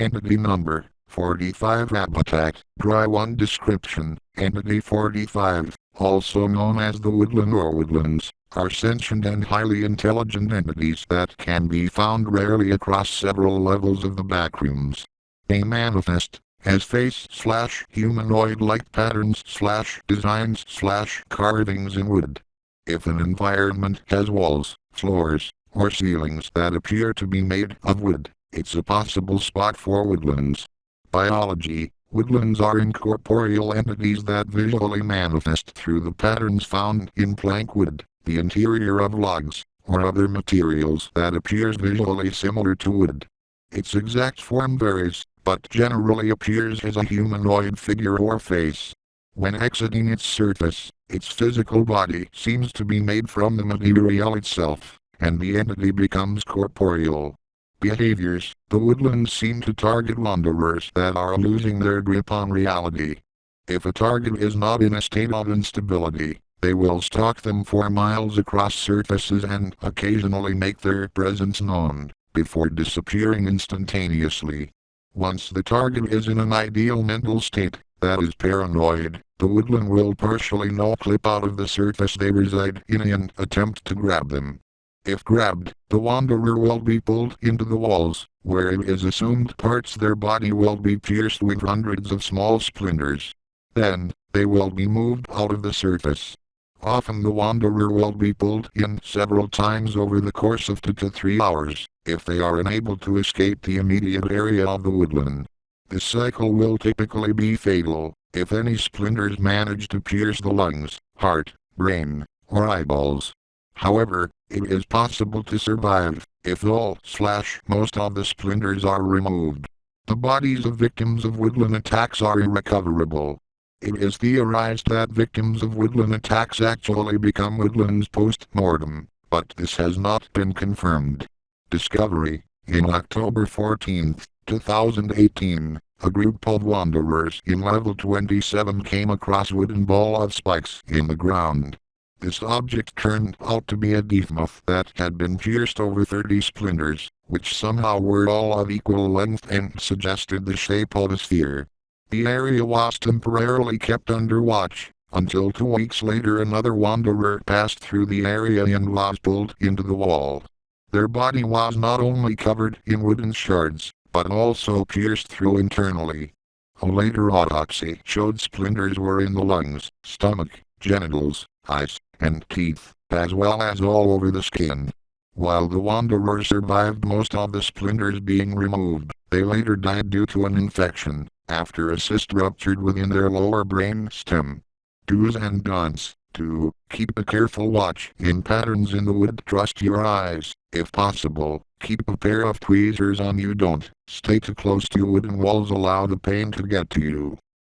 Entity Number 45. Habitat Dry 1. Description: Entity 45, also known as the Woodland or Woodlins, are sentient and highly intelligent entities that can be found rarely across several levels of the Backrooms. They manifest as face/humanoid-like patterns/designs/carvings in wood. If an environment has walls, floors, or ceilings that appear to be made of wood, it's a possible spot for woodlands. Biology: woodlands are incorporeal entities that visually manifest through the patterns found in plank wood, the interior of logs, or other materials that appears visually similar to wood. Its exact form varies, but generally appears as a humanoid figure or face. When exiting its surface, its physical body seems to be made from the material itself, and the entity becomes corporeal. Behaviors: the woodlands seem to target wanderers that are losing their grip on reality. If a target is not in a state of instability, they will stalk them for miles across surfaces and occasionally make their presence known, before disappearing instantaneously. Once the target is in an ideal mental state, that is paranoid, the woodland will partially no-clip out of the surface they reside in and attempt to grab them. If grabbed, the wanderer will be pulled into the walls, where it is assumed parts their body will be pierced with hundreds of small splinters. Then, they will be moved out of the surface. Often the wanderer will be pulled in several times over the course of 2 to 3 hours, if they are unable to escape the immediate area of the woodland. This cycle will typically be fatal, if any splinters manage to pierce the lungs, heart, brain, or eyeballs. However, it is possible to survive, if all/most of the splinters are removed. The bodies of victims of woodland attacks are irrecoverable. It is theorized that victims of woodland attacks actually become woodlands post-mortem, but this has not been confirmed. Discovery: in October 14, 2018, a group of wanderers in level 27 came across a wooden ball of spikes in the ground. This object turned out to be a deathmoth that had been pierced over 30 splinters, which somehow were all of equal length and suggested the shape of a sphere. The area was temporarily kept under watch, until 2 weeks later another wanderer passed through the area and was pulled into the wall. Their body was not only covered in wooden shards, but also pierced through internally. A later autopsy showed splinters were in the lungs, stomach, genitals, eyes, and teeth, as well as all over the skin. While the wanderer survived most of the splinters being removed, they later died due to an infection, after a cyst ruptured within their lower brain stem. Do's and don'ts: 2. Keep a careful watch in patterns in the wood. Trust your eyes. If possible, keep a pair of tweezers on you. Don't stay too close to wooden walls. Allow the pain to get to you.